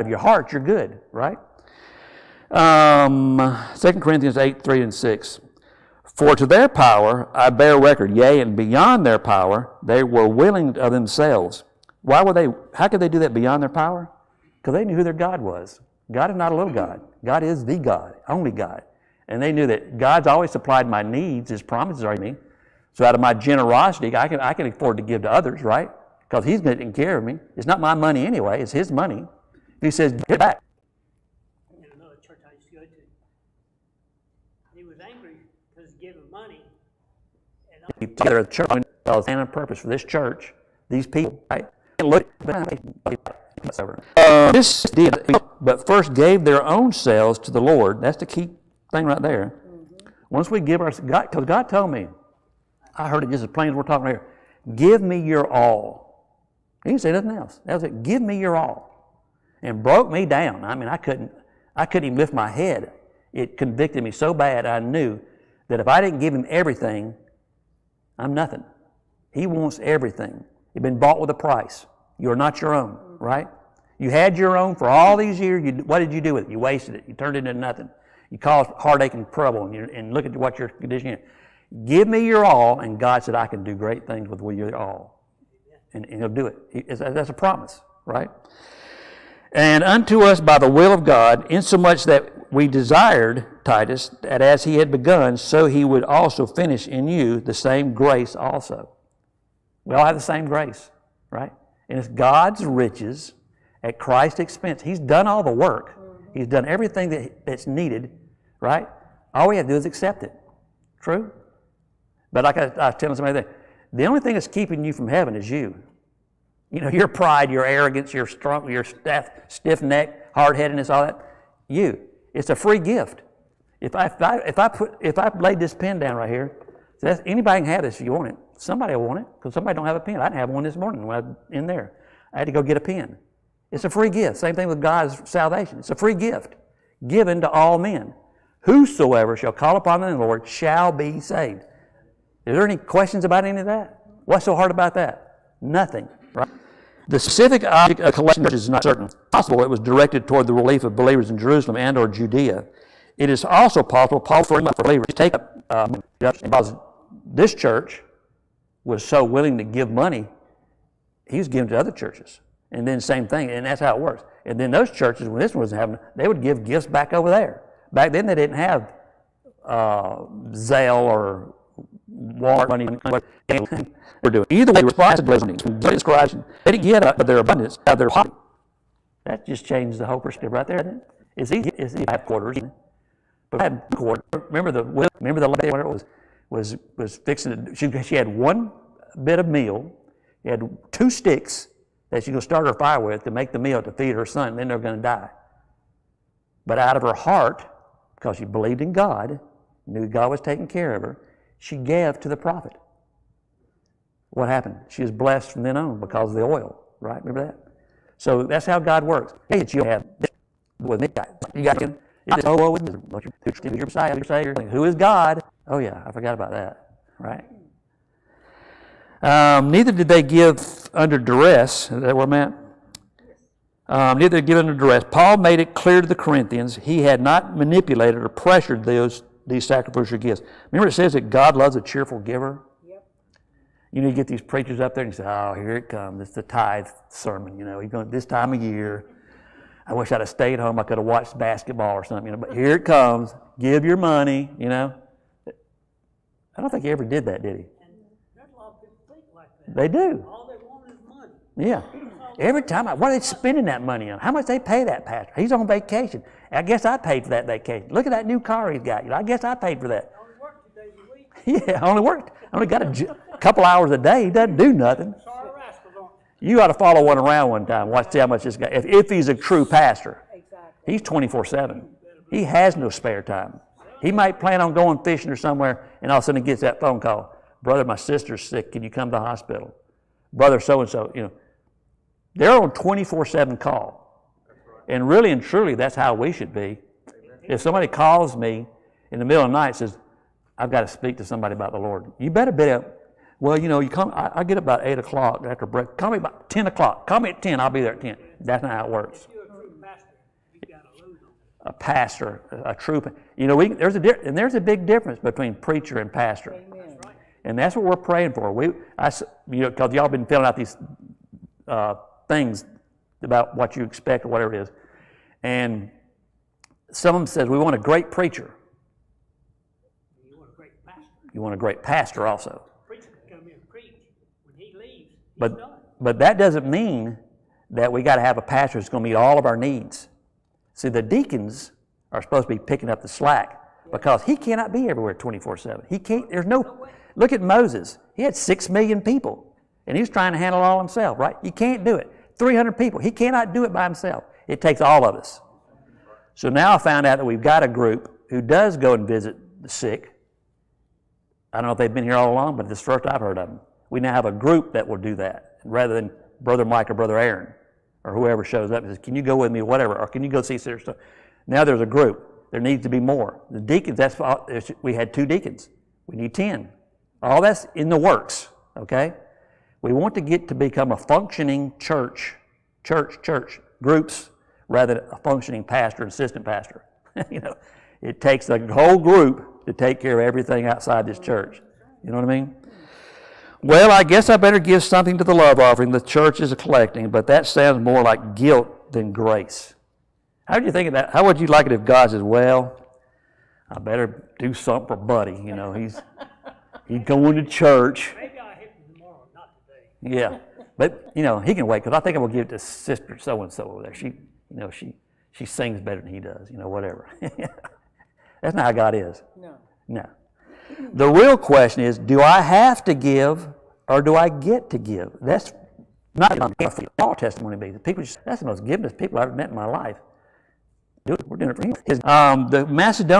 of your heart, you're good, right? 2 Corinthians 8, 3 and 6. For to their power I bear record, yea, and beyond their power they were willing of themselves. How could they do that beyond their power? Because they knew who their God was. God is not a little God. God is the God, only God. And they knew that God's always supplied my needs, His promises are in me. So out of my generosity, I can afford to give to others, right? Because He's taking care of me. It's not my money anyway, it's His money. He says, give it back. In another church I used to go to, he was angry because he gave him money. And together at the church, plan and purpose for this church, these people, right? Look, this did, but first gave their own selves to the Lord. That's the key thing right there. Once we give our God, because God told me, I heard it just as plain as we're talking here. Give me your all. He didn't say nothing else. That was it. Give me your all, and broke me down. I mean, I couldn't even lift my head. It convicted me so bad. I knew that if I didn't give Him everything, I'm nothing. He wants everything. You've been bought with a price. You are not your own, right? You had your own for all these years. What did you do with it? You wasted it. You turned it into nothing. You caused heartache and trouble, and look at what your condition is. Give me your all, and God said, I can do great things with your all. And He'll do it. That's a promise, right? And unto us by the will of God, insomuch that we desired, Titus, that as He had begun, so He would also finish in you the same grace also. We all have the same grace, right? And it's God's riches at Christ's expense. He's done all the work. He's done everything that's needed, right? All we have to do is accept it. True? But like I was telling somebody, the only thing that's keeping you from heaven is you. You know, your pride, your arrogance, your stiff-neck, hard-headedness, all that. You. It's a free gift. If I laid this pen down right here, anybody can have this if you want it. Somebody will want it, because somebody don't have a pen. I didn't have one this morning when I was in there. I had to go get a pen. It's a free gift. Same thing with God's salvation. It's a free gift given to all men. Whosoever shall call upon the Lord shall be saved. Is there any questions about any of that? What's so hard about that? Nothing. Right? The specific object of collection is not certain. It's possible it was directed toward the relief of believers in Jerusalem and or Judea. It is also possible Paul for believers to take up because this church was so willing to give money, he was giving to other churches. And then same thing, and that's how it works. And then those churches, when this one was happening, they would give gifts back over there. Back then they didn't have Zelle or Walmart money. We're doing either way. Responsibility. They didn't get up, but their abundance out of their pocket. That just changed the whole perspective right there, doesn't it? It's easy to have quarters, but I had quarters. Remember the lady when it was fixing it. She had one bit of meal. She had 2 sticks that she was going to start her fire with to make the meal to feed her son, and then they're going to die. But out of her heart, because she believed in God, knew God was taking care of her, she gave to the prophet. What happened? She was blessed from then on because of the oil, right? Remember that? So that's how God works. Hey, you have with me. You got him. Your Savior. Who is God? Oh yeah, I forgot about that. Right? Neither did they give under duress. Is that where I'm at? Neither did they give under duress. Paul made it clear to the Corinthians he had not manipulated or pressured these sacrificial gifts. Remember it says that God loves a cheerful giver? Yep. You know, you get these preachers up there and you say, oh, here it comes. It's the tithe sermon, you know. You're going this time of year. I wish I'd have stayed home. I could have watched basketball or something, you know. But here it comes. Give your money, you know. I don't think he ever did that, did he? And there's a lot of people think like that. They do. All they want is money. Yeah. Every time, what are they spending that money on? How much they pay that pastor? He's on vacation. I guess I paid for that vacation. Look at that new car he's got. I guess I paid for that. I only work 2 days a week. Yeah, I only got a couple hours a day. He doesn't do nothing. Sorry, rascals aren't. You ought to follow one around one time. See how much this guy, if he's a true pastor. Exactly. He's 24/7. He has no spare time. He might plan on going fishing or somewhere, and all of a sudden he gets that phone call. Brother, my sister's sick. Can you come to the hospital? Brother, so-and-so, you know. They're on 24/7 call. And really and truly, that's how we should be. If somebody calls me in the middle of the night and says, I've got to speak to somebody about the Lord, you better be up. Well, you know, you come. I get up about 8 o'clock after breakfast. Call me about 10 o'clock. Call me at 10. I'll be there at 10. That's not how it works. If you're a true pastor you got a load on it. A pastor, a true, there's a big difference between preacher and pastor. Amen. And that's what we're praying for. Because y'all been filling out these things about what you expect or whatever it is. And some of them says, we want a great preacher. You want a great pastor. You want a great pastor also. Preacher can come here and preach. When he leaves, he's But, done. but that doesn't mean that we got to have a pastor that's going to meet all of our needs. See, the deacons are supposed to be picking up the slack because he cannot be everywhere 24/7. He can't, look at Moses. He had 6 million people and he was trying to handle it all himself, right? You can't do it. 300 people. He cannot do it by himself. It takes all of us. So now I found out that we've got a group who does go and visit the sick. I don't know if they've been here all along, but this is the first I've heard of them. We now have a group that will do that rather than Brother Mike or Brother Aaron or whoever shows up and says, can you go with me or whatever, or can you go see Sister? Now there's a group. There needs to be more. The deacons, we had 2 deacons. We need 10. All that's in the works, okay? We want to get to become a functioning church groups rather than a functioning pastor and assistant pastor. It takes the whole group to take care of everything outside this church. You know what I mean? Well, I guess I better give something to the love offering the church is collecting, but that sounds more like guilt than grace. How do you think of that? How would you like it if God says, well, I better do something for Buddy. He's going to church. Maybe I'll hit him tomorrow, not today. Yeah. But, he can wait because I think I'm going to give it to Sister so-and-so over there. She sings better than he does, whatever. That's not how God is. No. The real question is, do I have to give or do I get to give? That's not all testimony be. That's the most givenest people I've ever met in my life. We're doing it for him. The Macedonian